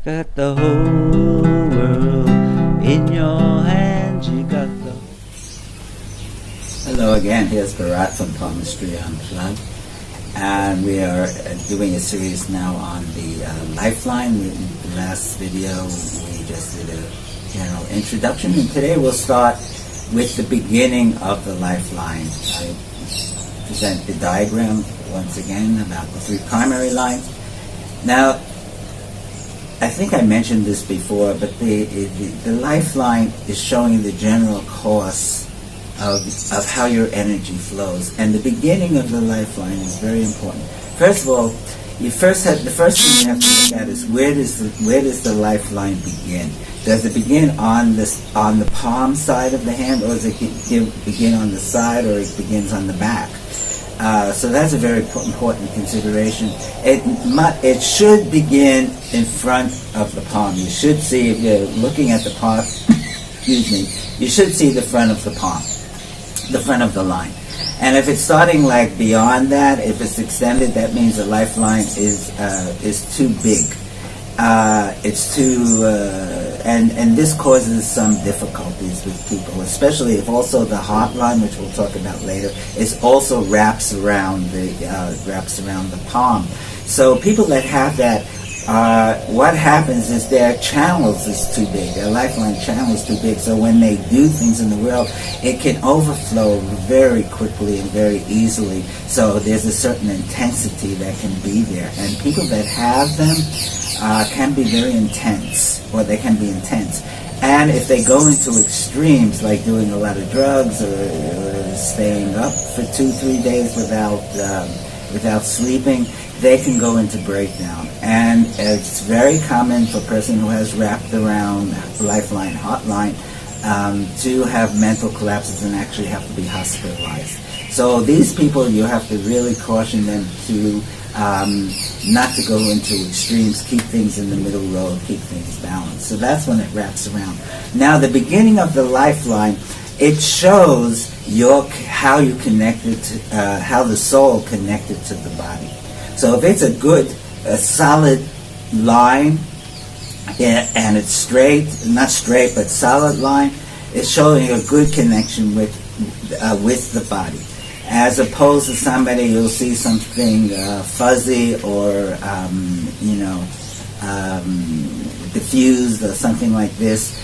Got the whole world in your hands. You got the... Hello again, here's Bharat from Palmistry Unplugged. And we are doing a series now on the Lifeline. In the last video, we just did a general introduction. And today we'll start with the beginning of the Lifeline. I present the diagram once again about the three primary lines. Now, I think I mentioned this before, but the Lifeline is showing the general course of how your energy flows. And the beginning of the Lifeline is very important. First of all, the first thing you have to look at is where does the Lifeline begin? Does it begin on the palm side of the hand, or does it begin on the side, or it begins on the back? So that's a very important consideration. It should begin in front of the palm. You should see, if you're looking at the palm, excuse me, you should see the front of the palm, the front of the line. And if it's starting like beyond that, if it's extended, that means the Lifeline is too big. It's too, and this causes some difficulties with people, especially if also the heart line, which we'll talk about later, is also wraps around the palm. So people that have that, what happens is their channels is too big. Their Lifeline channel is too big. So when they do things in the world, it can overflow very quickly and very easily. So there's a certain intensity that can be there, and people that have them can be very intense, or they can be intense. And if they go into extremes, like doing a lot of drugs or staying up for 2-3 days without sleeping, they can go into breakdown. And it's very common for a person who has wrapped around Lifeline, hotline, to have mental collapses and actually have to be hospitalized. So these people, you have to really caution them to not to go into extremes, keep things in the middle road, keep things balanced. So that's when it wraps around. Now, the beginning of the Lifeline, it shows how you connected to, how the soul connected to the body. So if it's a solid line, and it's straight, not straight, but solid line, it's showing a good connection with the body. As opposed to somebody, you'll see something fuzzy or diffused or something like this.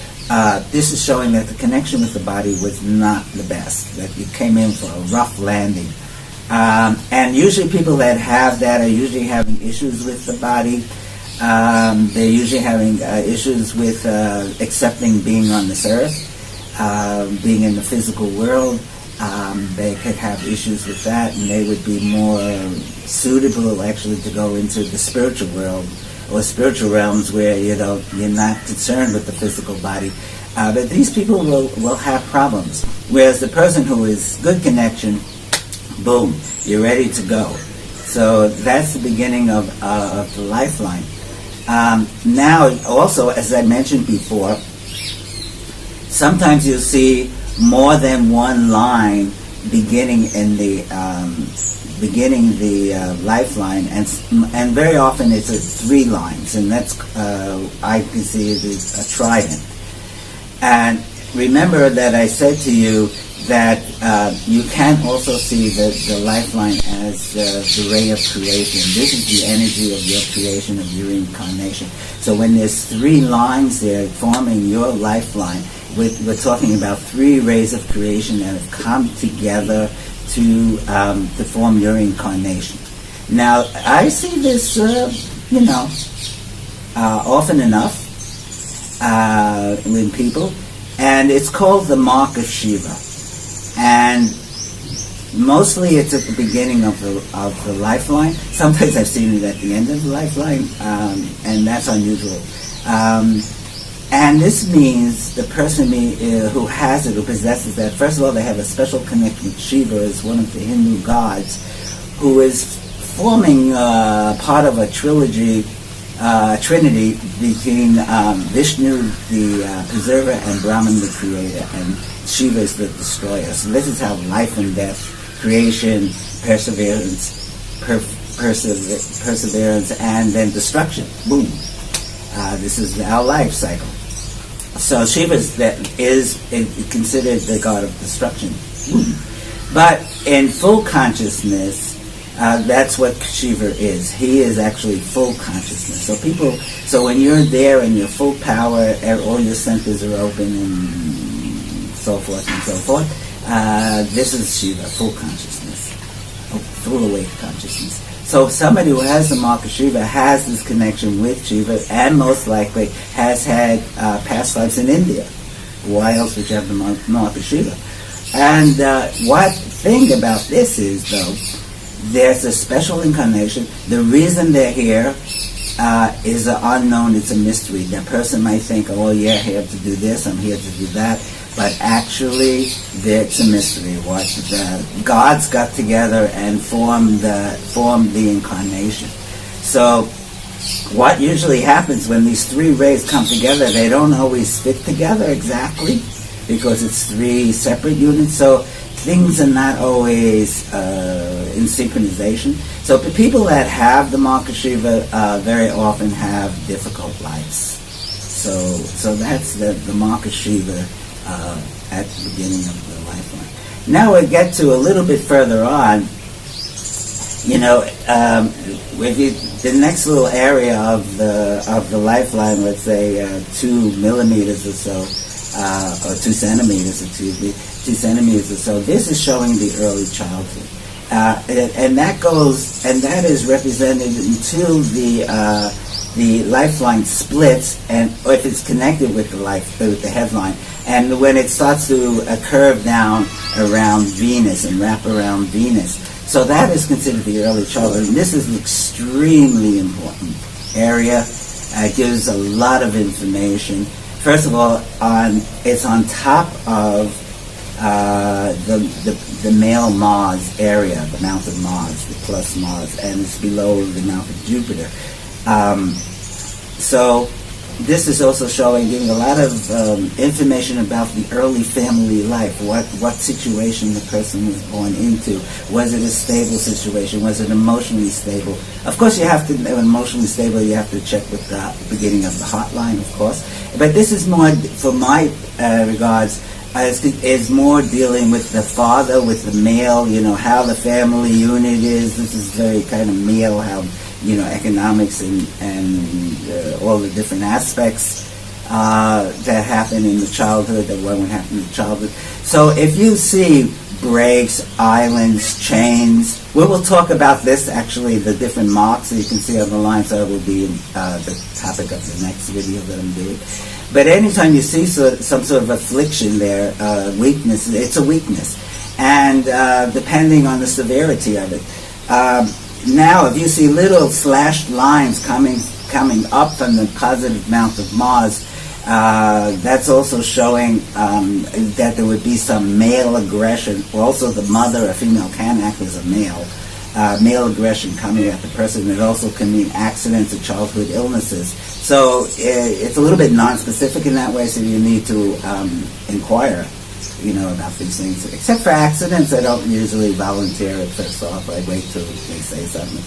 This is showing that the connection with the body was not the best, that you came in for a rough landing. And usually people that have that are usually having issues with the body. They're usually having issues with accepting being on this earth, being in the physical world. They could have issues with that, and they would be more suitable actually to go into the spiritual world or spiritual realms where you're not concerned with the physical body. But these people will have problems. Whereas the person who is good connection, boom, you're ready to go. So that's the beginning of the Lifeline. Now, also, as I mentioned before, sometimes you'll see more than one line beginning the Lifeline, and very often it's 3 lines, and that's I can see it as a trident. And remember that I said to you that you can also see the Lifeline as the ray of creation. This is the energy of your creation, of your incarnation. So when there's 3 lines there forming your Lifeline, we're talking about 3 rays of creation that have come together to form your incarnation. Now, I see this, often enough with people, and it's called the mark of Shiva. And mostly it's at the beginning of the Lifeline. Sometimes I've seen it at the end of the Lifeline, and that's unusual. And this means the person who has it, who possesses that, first of all, they have a special connection with Shiva, as one of the Hindu gods, who is forming part of a trinity between Vishnu, the preserver, and Brahman, the creator, and Shiva is the destroyer. So this is how life and death, creation, perseverance, and then destruction, boom, This is our life cycle. So Shiva is considered the god of destruction. But in full consciousness, that's what Shiva is. He is actually full consciousness. So when you're there in your full power, all your centers are open and so forth and so forth, this is Shiva, full consciousness, full awake consciousness. So somebody who has the mark of Shiva has this connection with Shiva, and most likely has had past lives in India. Why else would you have the mark of Shiva? And what thing about this is, though, there's a special incarnation. The reason they're here is unknown. It's a mystery. That person might think, oh, yeah, I'm here to do this, I'm here to do that. But actually, it's a mystery. What the gods got together and formed the incarnation. So what usually happens when these three rays come together, they don't always fit together exactly, because it's three separate units. So things are not always in synchronization. So the people that have the mark of Shiva very often have difficult lives. So that's the mark of Shiva at the beginning of the lifeline. Now we get to a little bit further on. The next little area of the lifeline, let's say 2 millimeters or so, or 2 centimeters, 2 centimeters or so. This is showing the early childhood, and that is represented until the lifeline splits, and or if it's connected with the headline, and when it starts to curve down around Venus and wrap around Venus. So that is considered the early childhood. And this is an extremely important area. It gives a lot of information. First of all, it's on top of the male Mars area, the mount of Mars, the plus Mars, and it's below the mount of Jupiter. So this is also giving a lot of information about the early family life, what situation the person was born into. Was it a stable situation? Was it emotionally stable? Of course, you have to, emotionally stable, you have to check with the beginning of the hotline, of course. But this is more, for my regards, is more dealing with the father, with the male, how the family unit is. This is very kind of male, how economics and all the different aspects that happen in the childhood, that won't happen in the childhood. So if you see breaks, islands, chains, we will talk about this, actually, the different marks that you can see on the line, so it will be the topic of the next video that I'm doing. But anytime you see some sort of affliction there, weakness, it's a weakness. And depending on the severity of it. Now, if you see little slashed lines coming up from the positive mount of Mars, that's also showing that there would be some male aggression. Also, the mother, a female, can act as a male. Male aggression coming at the person. It also can mean accidents or childhood illnesses. So it's a little bit non-specific in that way, so you need to inquire about these things. Except for accidents, I don't usually volunteer it first off. I wait till they say something.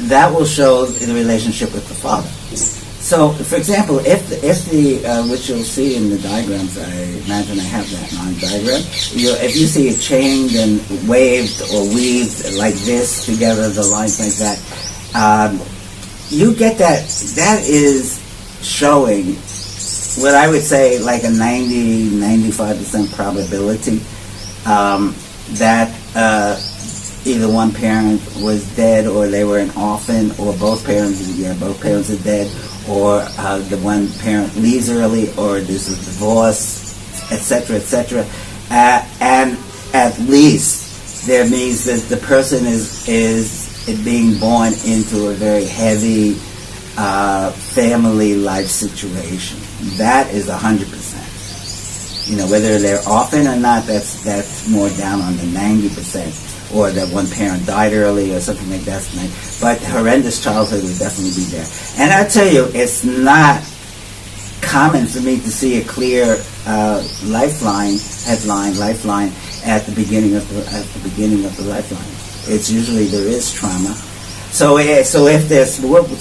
That will show the relationship with the father. So, for example, if the which you'll see in the diagrams, I imagine I have that line diagram. If you see it chained and waved or weaved like this together, the lines like that, you get that. That is showing what I would say like a 90-95% probability that either one parent was dead, or they were an orphan, or both parents are dead, or the one parent leaves early, or there's a divorce, etc., etc. And at least there means that the person is being born into a very heavy family life situation. That is 100%. Whether they're orphan or not, that's more down on the 90%. Or that one parent died early or something like that. But horrendous childhood would definitely be there. And I tell you, it's not common for me to see a clear lifeline at the beginning of the lifeline. It's usually there is trauma. So if there's,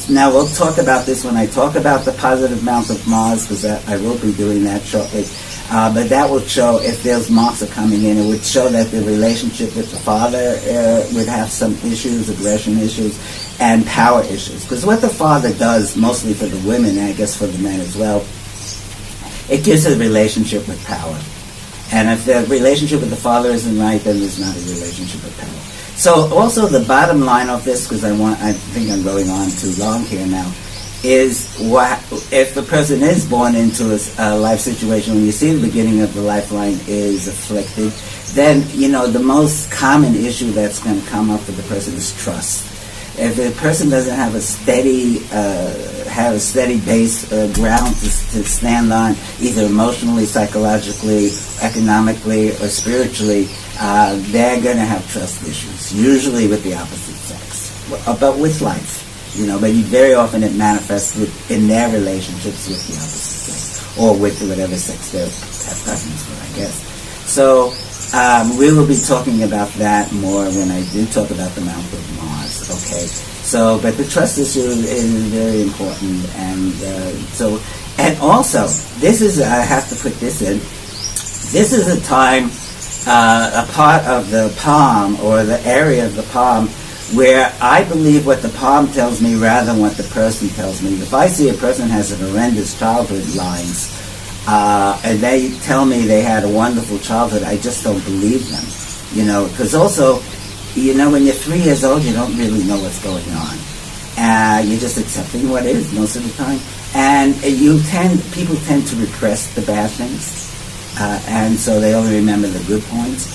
now we'll talk about this when I talk about the positive mount of Mars, because I will be doing that shortly. But that will show if those marks are coming in, it would show that the relationship with the father would have some issues, aggression issues, and power issues. Because what the father does, mostly for the women, and I guess for the men as well, it gives a relationship with power. And if the relationship with the father isn't right, then there's not a relationship with power. So also the bottom line of this, because I think I'm going on too long here now, is what if the person is born into a life situation, when you see the beginning of the lifeline is afflicted, then the most common issue that's going to come up for the person is trust. If the person doesn't have a steady base ground to stand on, either emotionally, psychologically, economically, or spiritually, they're going to have trust issues, usually with the opposite sex, but with life. But very often it manifests in their relationships with the opposite sex, or with whatever sex they have preference for, I guess. So we will be talking about that more when I do talk about the mount of Mars, okay? So, but the trust issue is very important, and also, this is, I have to put this in, this is a time, a part of the palm, or the area of the palm, where I believe what the palm tells me rather than what the person tells me. If I see a person has horrendous childhood lines, and they tell me they had a wonderful childhood, I just don't believe them. Because also, when you're 3 years old, you don't really know what's going on. You're just accepting what is most of the time. And people tend to repress the bad things, and so they only remember the good points.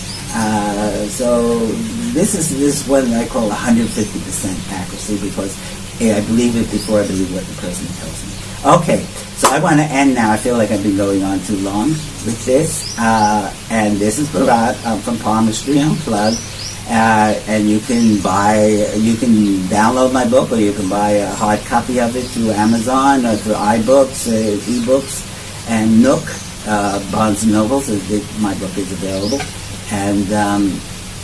So this is what I call 150% accuracy, because I believe it before I believe what the person tells me. Okay, so I want to end now. I feel like I've been going on too long with this. And this is Bharat. I'm from Palmistry Unplugged. And you can download my book, or you can buy a hard copy of it through Amazon or through iBooks, eBooks, and Nook, Barnes & Noble. So my book is available.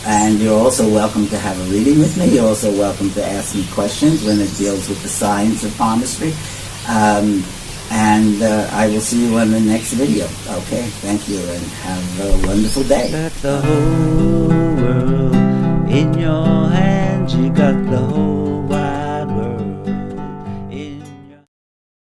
And you're also welcome to have a reading with me. You're also welcome to ask me questions when it deals with the science of palmistry. I will see you on the next video. Okay, thank you, and have a wonderful day. Got the whole world in your hands. You got the whole